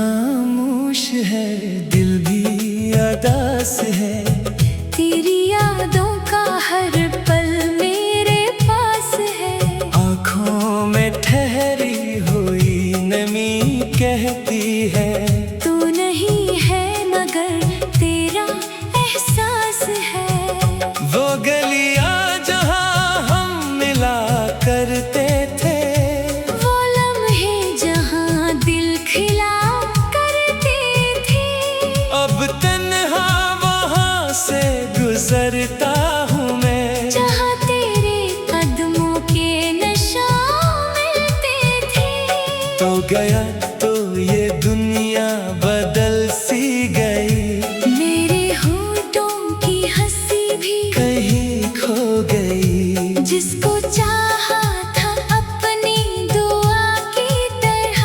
खामोश है, दिल भी अदास है। तेरी यादों का हर पल मेरे पास है। आँखों में ठहरी हुई नमी कहती है, तू नहीं है मगर तेरा एहसास है। वो गलियां जहाँ हम मिला करते थे, वो लम्हे जहाँ दिल खिला करते थे। अब तन्हा वहाँ से गुजरता हूँ मैं, जहाँ तेरे कदमों के नशा मिलते थे। तो गया तो ये दुनिया बदल सी गई, मेरे होठों की हंसी भी कहीं खो गई। जिसको चाहा था अपनी दुआ की तरह,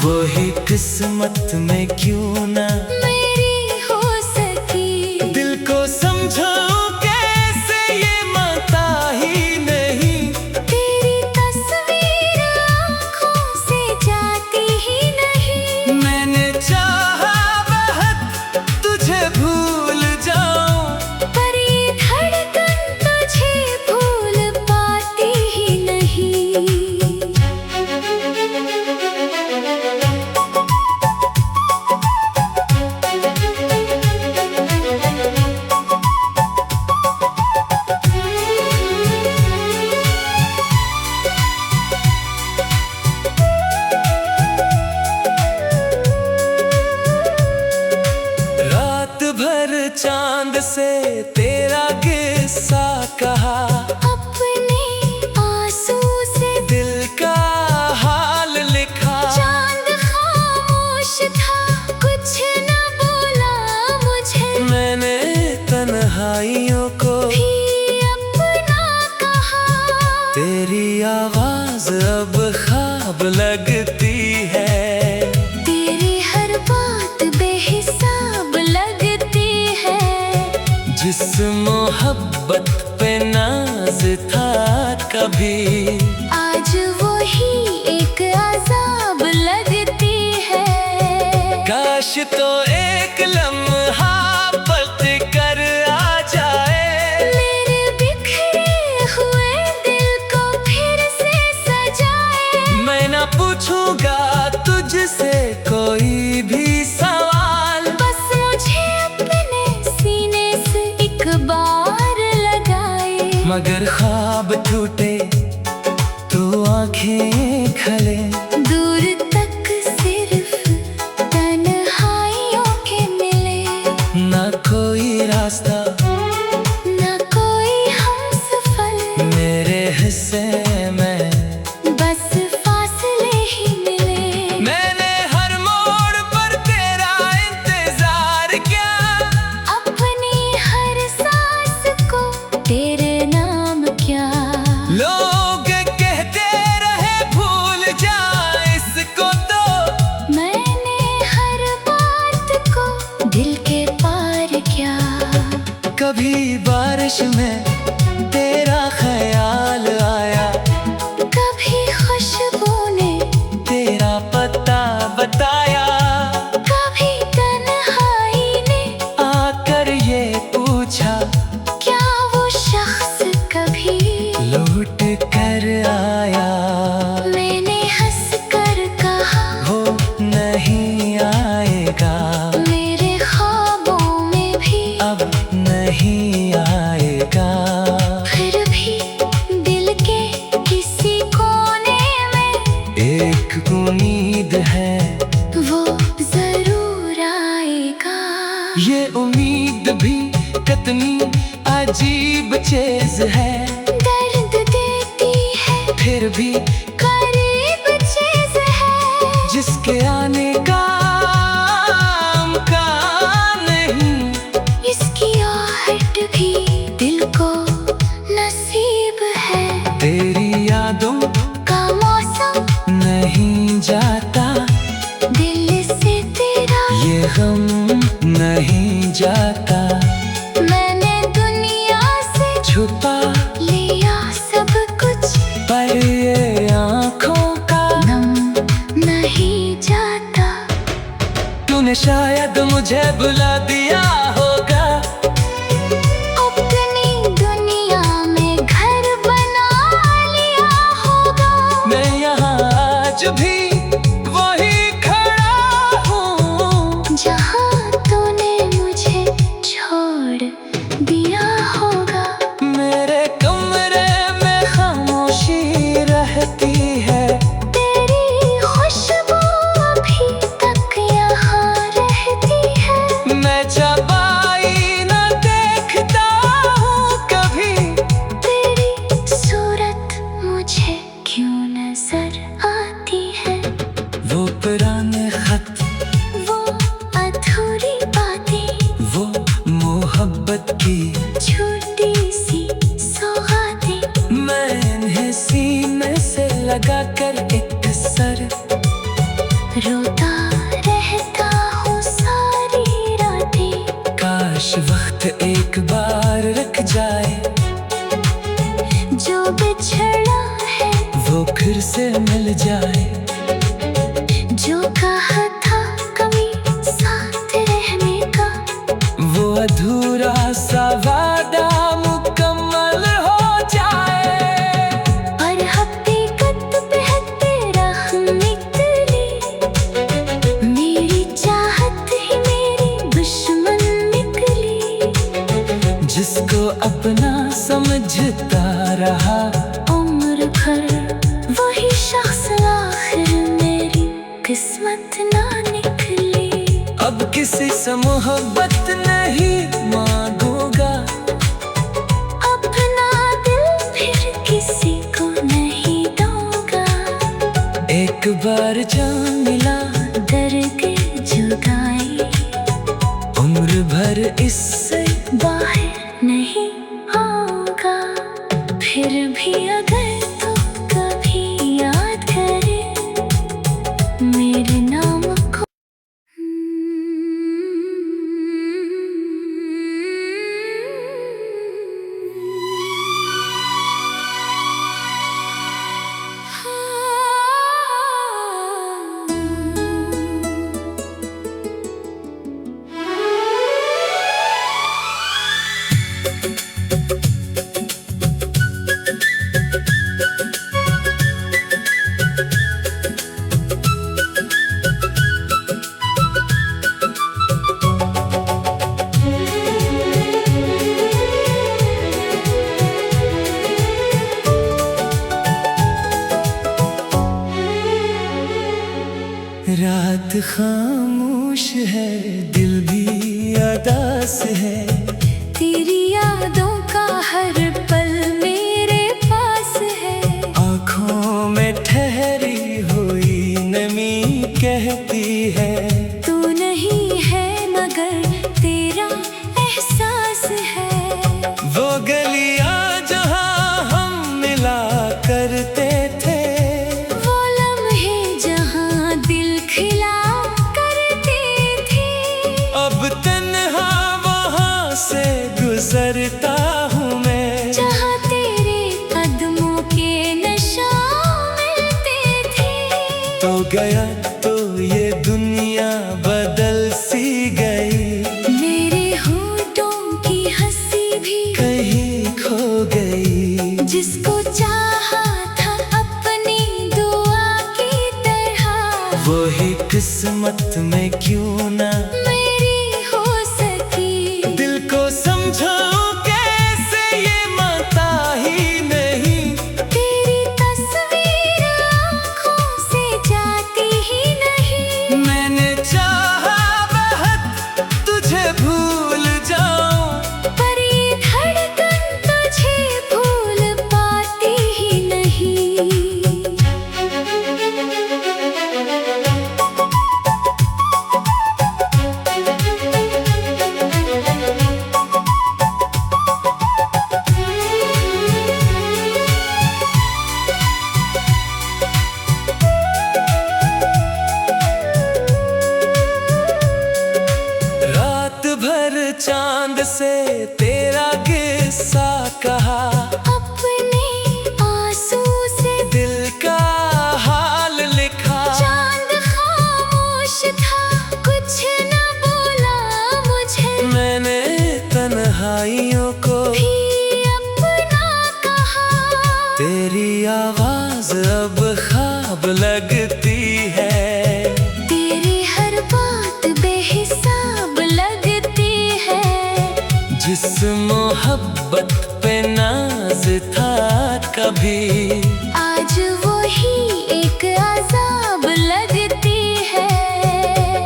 वही किस्मत में क्यों ना मेरी हो सकी। दिल को समझाऊं कैसे ये मानता ही नहीं, तेरी तस्वीर आँखों से जाती ही नहीं। मैंने चाहा बहुत तुझे भूल जाऊं, पर ये धड़कन तुझे भूल पाती ही नहीं। रात भर चांद से तेरा किस्सा कहा, अपने आंसू से दिल का हाल लिखा। चांद खामोश था, कुछ न बोला मुझे। मैंने तन्हाइयों को भी अपना कहा। तेरी आवाज अब ख्वाब लगती है, तेरी हर बात बेहिसाब लगती है। जिस मोहब्बत पे नाज था कभी, आज वो ही एक अजाब लगती है। काश तो एक लम्हा पलट कर आ जाए, मेरे बिखरे हुए दिल को फिर से सजाए। मैं ना पूछूंगा तुझसे कोई भी सवाल, बस मुझे अपने सीने से एक बार लगाए। मगर ख्वाब टूटे तो आंखें खले, दूर तक सिर्फ तन्हाइयों के मिले। ना कोई रास्ता ना कोई हमसफर, मेरे हिस्से में बस फासले ही मिले। मैंने हर मोड़ पर तेरा इंतजार किया, अपनी हर सांस को तेरे नाम क्या। लोग कहते रहे भूल जा इसको, तो मैंने हर बात को दिल के पार किया। कभी बारिश में तेरा ख्याल आया, कभी खुशबू ने तेरा पता बताया। कभी तन्हाई ने आकर ये पूछा, क्या वो शख्स कभी लौट कर आया। मैंने हंस कर कहा, वो नहीं आएगा, मेरे ख्वाबों में भी अब नहीं आएगा। फिर भी दिल के किसी कोने में एक उम्मीद है, वो जरूर आएगा। ये उम्मीद भी कितनी अजीब चीज है, दर्द देती है फिर भी करीब चीज है। जिसके आने का अमकान नहीं, इसकी आहट भी दिल को नसीब है। तेरी यादों का मौसम नहीं जाता, दिल से तेरा ये गम नहीं जाता। मैंने दुनिया से छुपा लिया सब कुछ, पर ये आँखों का नम नहीं जाता। तूने शायद मुझे बुला दिया होगा। अपनी दुनिया में घर बना लिया होगा। मैं यहाँ आज भी वही खड़ा हूँ जहाँ तूने मुझे छोड़ दिया होगा। मेरे कमरे में खामोशी रहती है। तेरी खुशबू अभी तक यहाँ रहती है। मैं जब आईना देखता हूँ कभी, तेरी सूरत मुझे क्यों नजर आती है। वो पुराने खत, वो अधूरी बातें, वो मोहब्बत की छोटी सी सौगातें, मैं इन्हें सीने से लगा कर एक सर रोता रहता हूँ सारी रातें। काश वक्त एक बार रुक जाए, जो बिछड़ा है वो फिर से मिल जाए। जो कहा था कभी साथ रहने का, वो अधूरा सा वादा मुकम्मल हो जाए। और हकीकत पे है तेरा हम निकली। मेरी चाहत ही मेरी दुश्मन निकली। जिसको अपना समझता रहा, उम्र भर वही शख्स आखिर मेरी किस्मत ना निकली। अब किसी से मोहब्बत नहीं मांगूंगा। अपना दिल फिर किसी को नहीं दूंगा। एक बार जान मिला, दर्द जुदाई उम्र भर इससे बाहर नहीं आऊंगा। फिर भी अगर तू कभी याद करे मेरे नाम को। रात खामोश है, दिल भी अदास है। तेरी यादों का हर पल मेरे पास है। आँखों में ठहरी हुई नमी कहती है, तू नहीं है मगर तेरा एहसास है। वो गलियाँ जहाँ हम मिला करते थे, वो लम्हे जहाँ दिल खिला करते थे। अब तन्हा वहाँ से गुजरता हूँ मैं। जहाँ तेरे कदमों के निशान मिलते थे। तो गया तो ये दुनिया बदल सी गई, मेरे होठों की हंसी भी कहीं खो गई। जिसको चाहा था अपनी दुआ की तरह, वही किस्मत में क्यों ना मेरी हो सकी। दिल को समझाऊं कैसे, ये मानता ही नहीं। तेरी तस्वीर आँखों से जाती ही नहीं। मैंने चाहा बहुत तुझे भूल जाऊं, पर ये धड़कन तुझे भूल पाती ही नहीं। रात भर चांद से तेरा किस्सा कहा, अपने आंसू से दिल का हाल लिखा। चांद खामोश था, कुछ कभी। आज वही एक अजाब लगती है।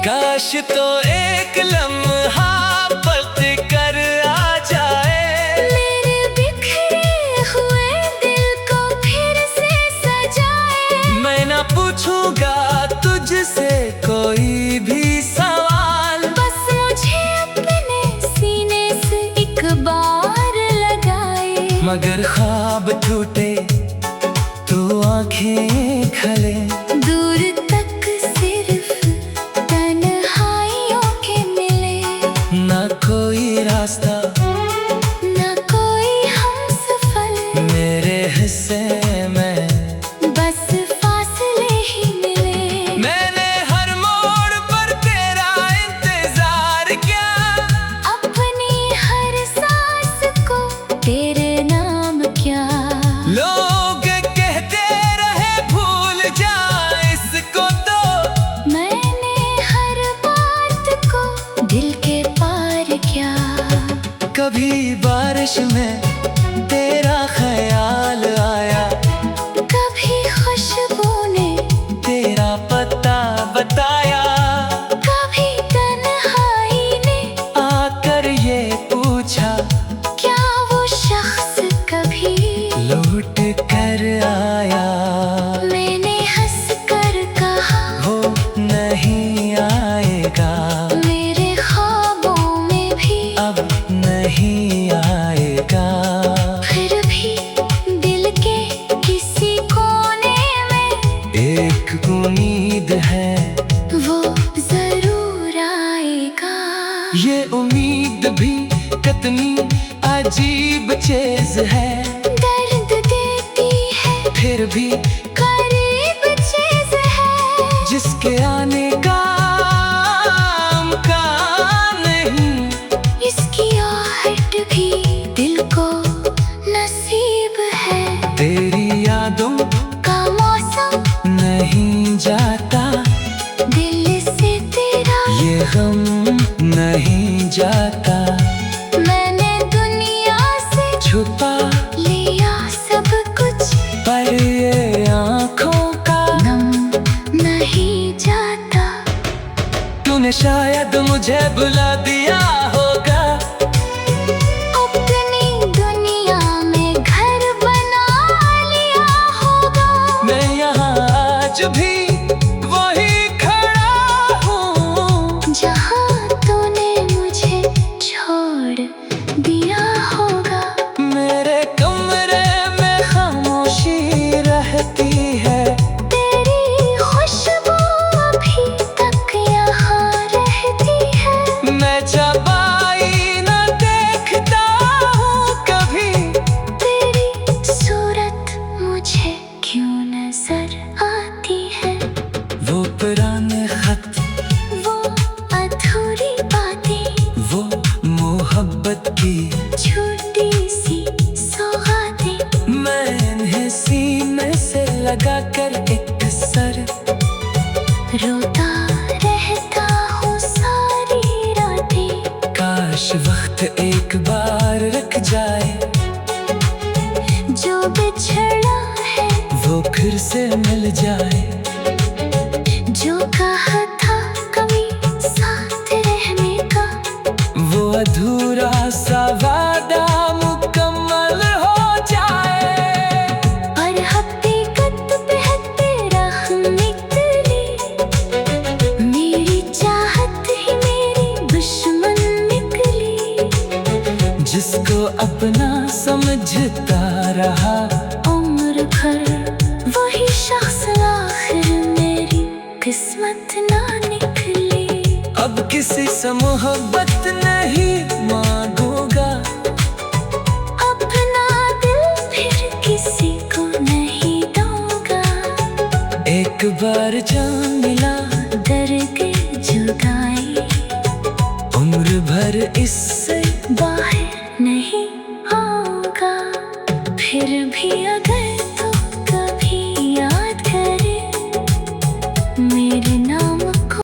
काश तो एक लम्हा पलट कर आ जाए, मेरे बिखरे हुए दिल को फिर से सजाए। मैं ना पूछूंगा तुझसे कोई भी सवाल, बस मुझे अपने सीने से एक बार लगाए। मगर ख्वाब टूटे तो आंखें खले, दूर तक सिर्फ तन्हाइयों के मिले। ना कोई रास्ता ना कोई हमसफर, मेरे हिस्से में बस फासले ही मिले। मैंने हर मोड़ पर तेरा इंतजार किया, अपनी हर सांस को तेरे नाम क्या। लोग कहते रहे भूल जा इसको, तो मैंने हर बात को दिल के पार किया। कभी बारिश में तेरा ख्याल आया, कभी खुशबू ने तेरा पता बताया, कभी तन्हाई ने आकर ये पूछा क्या वो शख्स कभी लौट कर आया। मैंने हंस कर कहा वो नहीं आएगा, मेरे ख्वाबों में भी अब नहीं आएगा। फिर भी दिल के किसी कोने में एक उम्मीद है, वो जरूर आएगा। ये उम्मीद भी कितनी अजीब चीज है, दर्द देती है फिर भी करीब चीज है। जिसके आने का इम्कान नहीं, इसकी आहट भी दिल को नसीब है। तेरी यादों का मौसम नहीं जाता, दिल से तेरा ये गम नहीं जाता। मैंने दुनिया से छुपा लिया सब कुछ, पर ये आँखों का गम नहीं जाता। तूने शायद मुझे भुला दिया होगा, अपनी दुनिया में घर बना लिया होगा। मैं यहाँ आज भी वही खड़ा हूँ, जहाँ तूने मुझे छोड़ दिया होगा। मेरे कमरे में खामोशी रहती है, तेरी खुशबू अभी तक यहाँ रहती है। मैं चबाई न देखता हूँ कभी, तेरी सूरत मुझे क्यों नजर आती है। वो पुराने खत, वो अधूरी बातें, वो मोहब्बत की छोटी सी सौगातें। मैंने सीने से लगा कर एक सर, रोता रहता हूँ सारी रातें। काश वक्त एक बार रुक जाए, जो बिछड़ा है वो फिर से मिल जाए। जो कहा था कभी साथ रहने का, वो अधूरा सा वादा मुकम्मल हो जाए। और हकीकत पे है तेरा हम निकली। मेरी चाहत ही मेरी दुश्मन निकली। जिसको अपना समझता रहा उम्र भर वही शख्स आखिर मेरी किस्मत ना निकली। अब किसी से मोहब्बत नहीं मांगूंगा, अपना दिल फिर किसी को नहीं दूंगा। एक बार जान मिला दर्द जुदाई, उम्र भर इससे बाहर नहीं आऊंगा। फिर भी अगर तू कभी याद करे मेरे नाम को।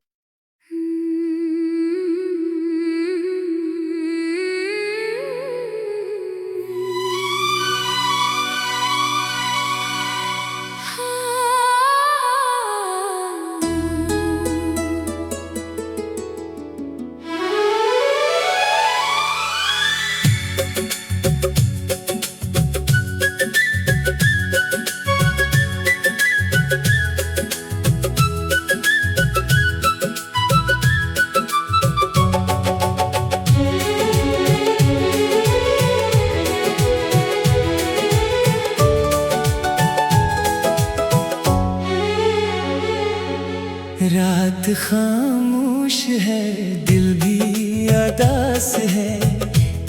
है, दिल भी अदास है।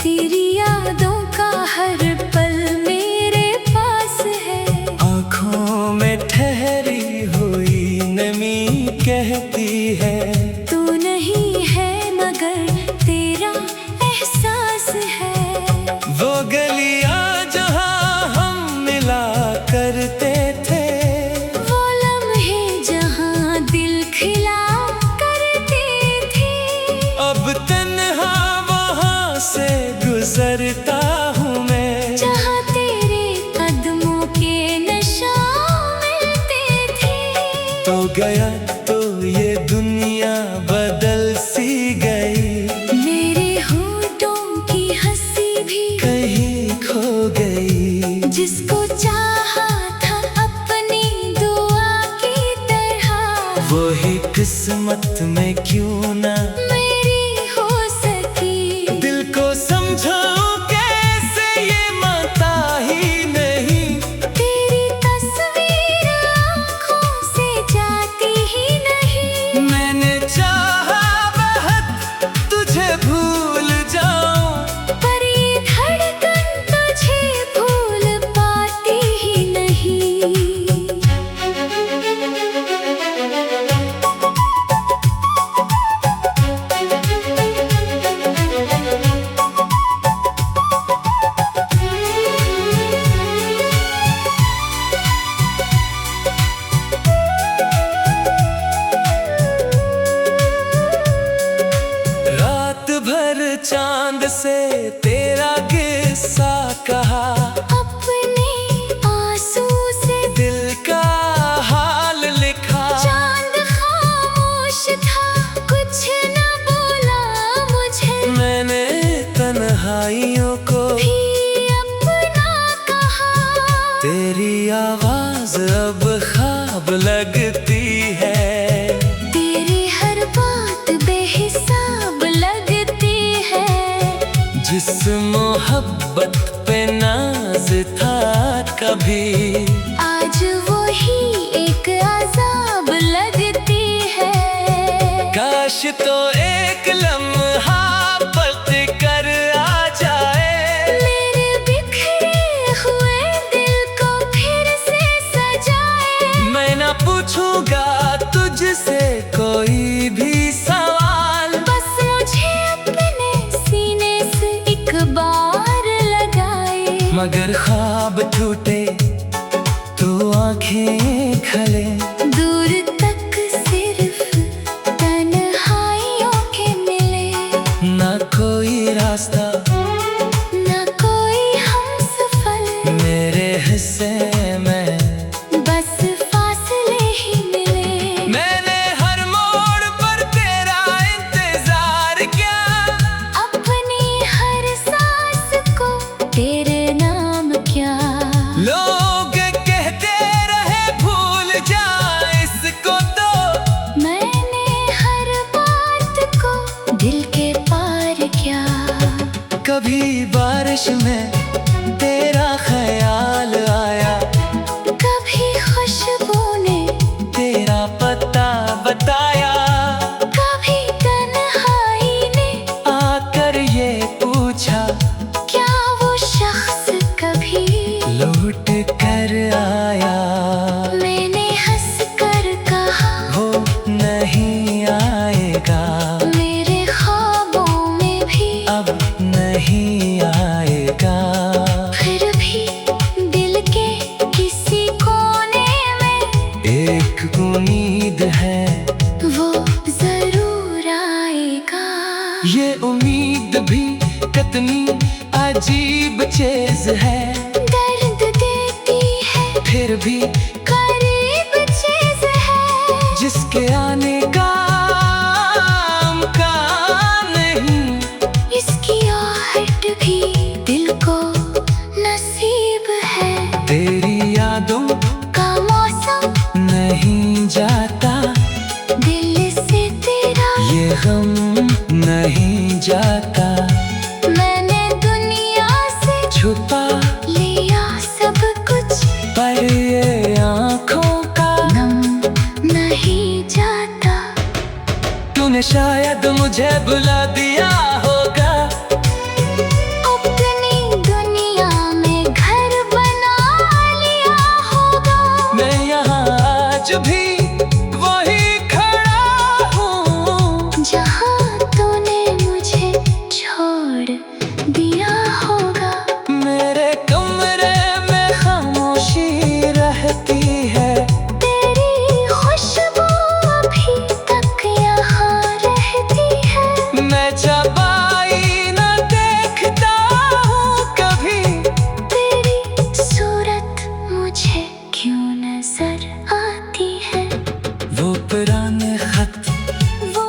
तेरी यादों का हर पल मेरे पास है। आँखों में ठहरी हुई नमी कहती है, तू नहीं है मगर तेरा एहसास है। वो गलियां जहाँ हम मिला करते थे, वो लम्हे जहाँ दिल खिला करते थे। अब तन्हा वहाँ से गुजरता हूँ मैं, जहाँ तेरे कदमों के नशा मिलते थे। तो गया तो ये दुनिया बदल सी गई, मेरे होठों की हंसी भी कहीं खो गई। जिसको चाहा था अपनी दुआ की तरह, वही किस्मत में क्यों ना मेरी हो सकी। दिल को समझाऊं कैसे, ये मानता ही नहीं। तेरी तस्वीर आँखों से जाती ही नहीं। मैंने चाहा बहुत तुझे भूल जाऊं, पर ये धड़कन तुझे भूल पाती ही नहीं। रात भर चांद से तेरा किस्सा कहा, अपने आंसू से दिल का हाल लिखा। चांद खामोश था, कुछ न बोला मुझे। मैंने तन्हाइयों को भी अपना कहा। तेरी आवाज अब ख्वाब लगती है, तेरी हर बात बेहिसाब लगती है। जिस मोहब्बत पे नाज था कभी, आज वो ही एक अजाब लगती है। काश तो एक लम्हा पलट कर आ जाए, मेरे बिखरे हुए दिल को फिर से सजाए। मैं ना पूछूंगा तुझसे कोई भी सवाल, बस मुझे अपने सीने से एक बार लगाए। मगर ख्वाब टूटे तो आंखें खले। दूर तक सिर्फ तन्हाइयों के मिले, ना कोई रास्ता, न कोई हमसफर। मेरे हिस्से में बस फासले ही मिले। मैंने हर मोड़ पर तेरा इंतजार किया, अपनी हर सांस को तेरे नाम क्या। लोग कहते रहे भूल जा इसको, तो मैंने हर बात को दिल के पार किया। कभी बारिश में तेरा ख्याल आया, कभी खुशबू ने तेरा पता बताया। कभी तन्हाई ने आकर ये पूछा, क्या वो शख्स कभी लौट कर आया। मैंने हंस कर कहा, वो नहीं आएगा, मेरे ख्वाबों में भी अब नहीं आएगा। फिर भी दिल के किसी कोने में एक उम्मीद है, वो जरूर आएगा। ये उम्मीद भी कितनी अजीब चीज है, दर्द देती है फिर भी करीब चीज है। जिसके आने का इम्कान नहीं, इसकी आहट भी दिल को नसीब है। तेरी यादों का मौसम नहीं जाता, दिल से तेरा ये गम नहीं जाता। मैंने दुनिया से छुपा लिया सब कुछ, पर ये आँखों का नम नहीं जाता। तू तूने शायद मुझे भुला दिया होगा। अपनी दुनिया में घर बना लिया होगा। मैं यहाँ आज भी वही खड़ा हूँ जहाँ तूने मुझे छोड़ दिया होगा। मेरे कमरे में खामोशी रहती है। तेरी खुशबू अभी तक यहाँ रहती है। मैं जब आईना देखता हूँ कभी, तेरी सूरत मुझे क्यों नजर आती है। वो पुराने खत, वो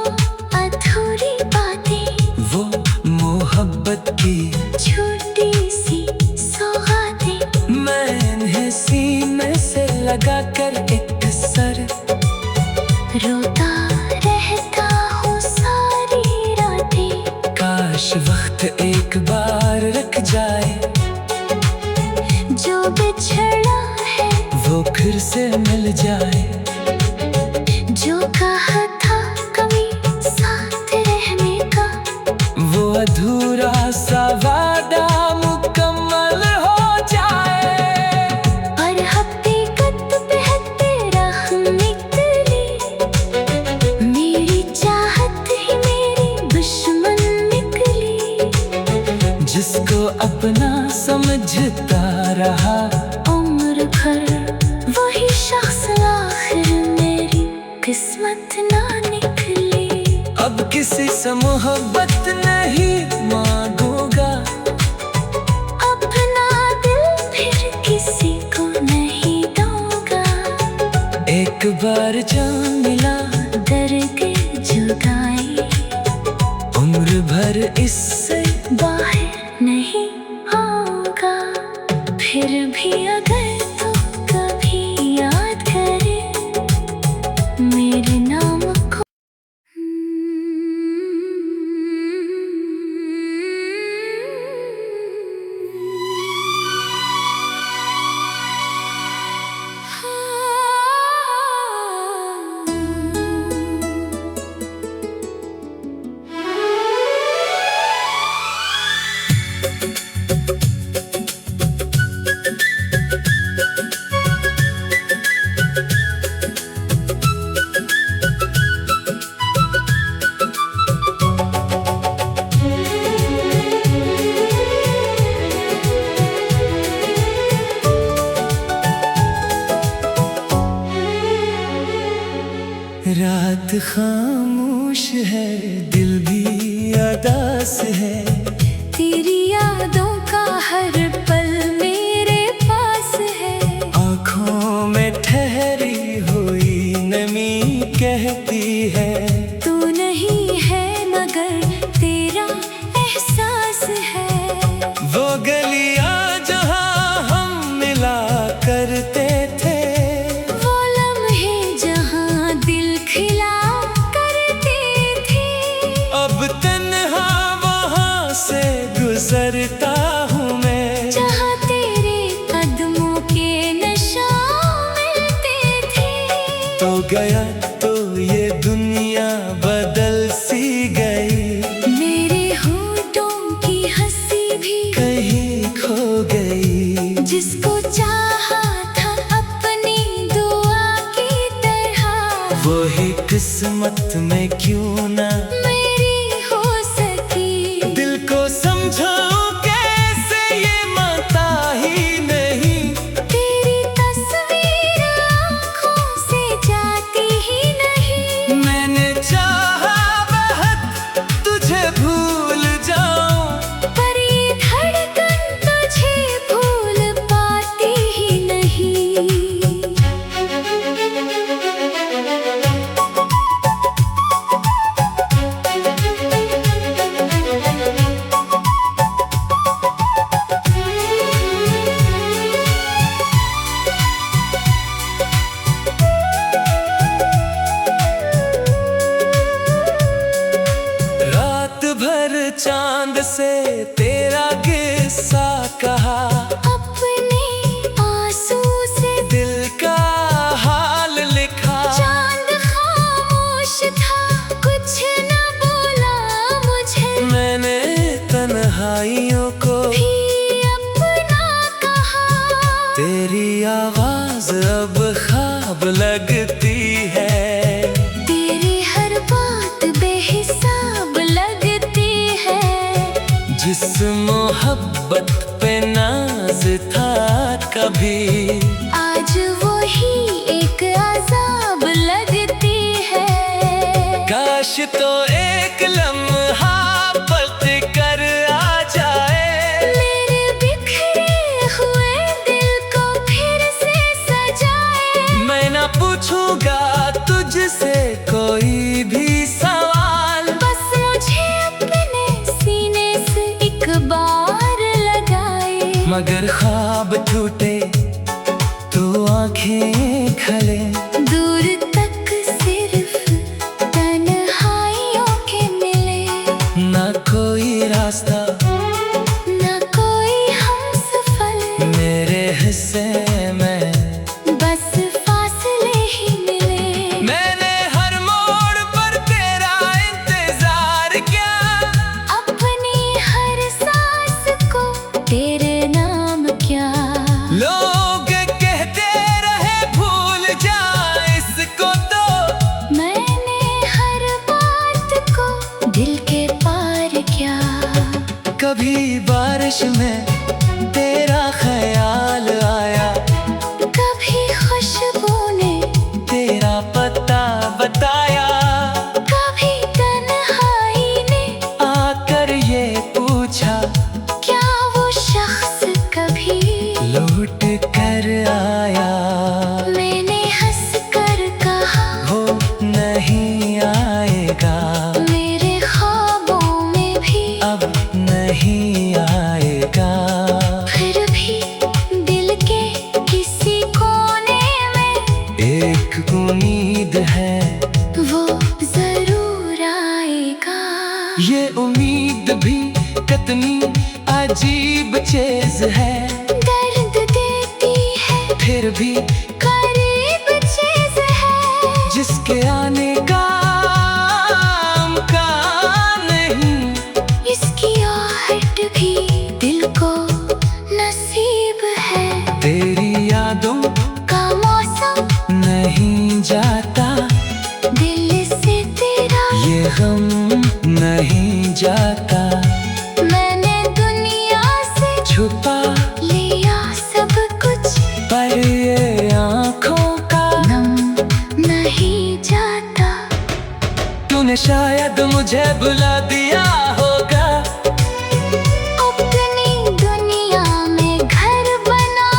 अधूरी बातें, वो मोहब्बत की छोटी सी सौगातें, मैं इन्हें सीने से लगा कर एक सर रोता रहता हूँ सारी रातें। काश वक्त एक बार रुक जाए, जो बिछड़ा है वो फिर से मिल जाए। जो कहा था कभी साथ रहने का, वो अधूरा सा वादा मुकम्मल हो जाए। और हकीकत पे है तेरा निकली। मेरी चाहत ही मेरी दुश्मन निकली। जिसको अपना समझता रहा उम्र भर वही शख्स आखिर मेरी किस्मत ना निकली। अब किसी से मोहब्बत नहीं मांगूंगा। अपना दिल फिर किसी को नहीं दूंगा। एक बार जान मिला, दर्द जुदाई उम्र भर इससे बाहर नहीं आऊंगा। फिर भी अगर तू कभी याद करे मेरे नाम को। रात खामोश है, दिल भी अदास है। तेरी यादों का हर पल मेरे पास है। आँखों में ठहरी हुई नमी कहती है, तू नहीं है मगर तेरा एहसास है। वो गलियाँ जहाँ हम मिला करते थे, वो लम्हे जहाँ दिल खिला करते थे। अब तन्हा वहाँ से गुजरता हूँ मैं, जहाँ तेरे कदमों के नशा मिलते थे। तो गया तो ये दुनिया बदल सी गई। मेरे होठों की हंसी भी कहीं खो गई। जिसको चाहा था अपनी दुआ की तरह, वही किस्मत में क्यों ना मेरी हो सकी। दिल को समझाऊं कैसे ये मानता ही नहीं। तेरी तस्वीर आँखों से जाती ही नहीं। मैंने चाहा बहुत तुझे भूल जाऊं, पर ये धड़कन तुझे भूल पाती ही नहीं। रात भर चांद से तेरा किस्सा कहा, अपने आंसू से दिल का हाल लिखा। चांद खामोश था, कुछ मोहब्बत पे नाज था कभी, आज वही एक अजाब लगती है। काश तो एक लम्हा पलट कर आ जाए, मेरे बिखरे हुए दिल को फिर से सजाए। मैं ना पूछूंगा तुझसे कोई भी सवाल, बस मुझे अपने सीने से एक बार लगाए। मगर ख्वाब टूटे तो आंखें खले, दूर तक सिर्फ तन्हाइयों के मिले। ना कोई रास्ता ना कोई हमसफर, मेरे हिस्से में बस फासले ही मिले। मैंने हर मोड़ पर तेरा इंतजार किया, अपनी हर सांस को तेरे नाम क्या। लोग कहते रहे भूल जा इसको, तो मैंने हर बात को दिल के पार किया। कभी बारिश में तेरा ख्याल आया, कभी खुशबू ने तेरा पता बताया, कभी तन्हाई ने आकर ये पूछा क्या वो शख्स कभी लौट कर आया। मैंने हंस कर कहा वो नहीं आएगा, मेरे ख्वाबों में भी अब नहीं आएगा। फिर भी दिल के किसी कोने में एक उम्मीद है, वो जरूर आएगा। ये उम्मीद भी कितनी अजीब चीज है, दर्द देती है फिर भी करीब चीज है। जिसके आने का इम्कान नहीं, इसकी आहट भी दिल को नसीब है। तेरी यादों का मौसम नहीं जाता, दिल से तेरा ये गम नहीं जाता। मैंने दुनिया से छुपा लिया सब कुछ, पर ये आँखों का गम नहीं जाता। तूने शायद मुझे भुला दिया होगा, अपनी दुनिया में घर बना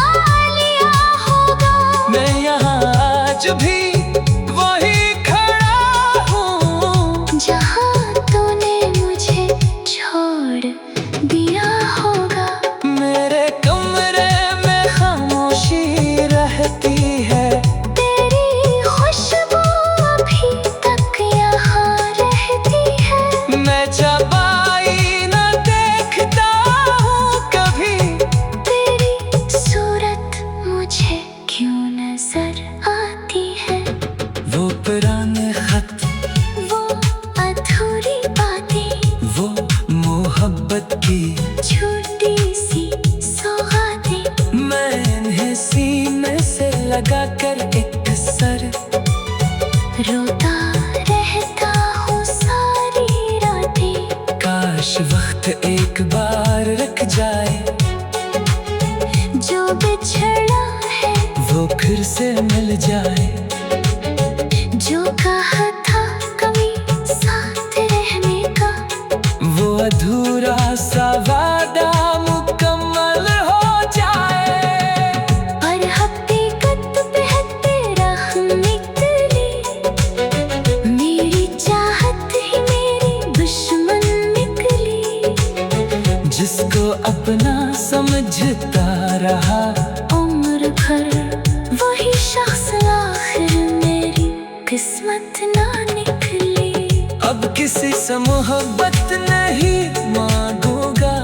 लिया होगा। मैं यहाँ आज भी वही खड़ा हूँ, जहाँ तूने मुझे छोड़ दिया होगा। मेरे कमरे में खामोशी रहती है, तेरी खुशबू अभी तक यहाँ रहती है। मैं चबाई न देखता हूँ कभी, तेरी सूरत मुझे क्यों नजर आती है। वो पुराने खत, वो अधूरी बातें, वो मोहब्बत की छोटी सी सौगातें। मैं इन्हें सीने से लगा कर एक सर रोता रहता हूँ सारी रातें। काश वक्त एक बार रुक जाए, जो बिछड़ा है वो फिर से मिल जाए। जो कहा था कभी साथ रहने का, वो अधूरा सा वादा मुकम्मल हो जाए। पर हकीकत पे है तेरा हम निकली। मेरी चाहत ही मेरी दुश्मन निकली। जिसको अपना समझता रहा, उम्र भर वही शख्स आखिर मेरी किस्मत ना निकली। अब किसी से मोहब्बत नहीं मांगूंगा,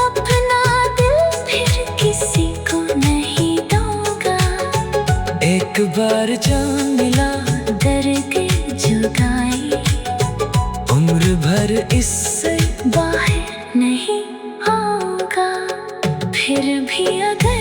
अपना दिल फिर किसी को नहीं दूंगा। एक बार जान मिला दर्द जुदाई, उम्र भर इससे बाहर नहीं आऊंगा। फिर भी अगर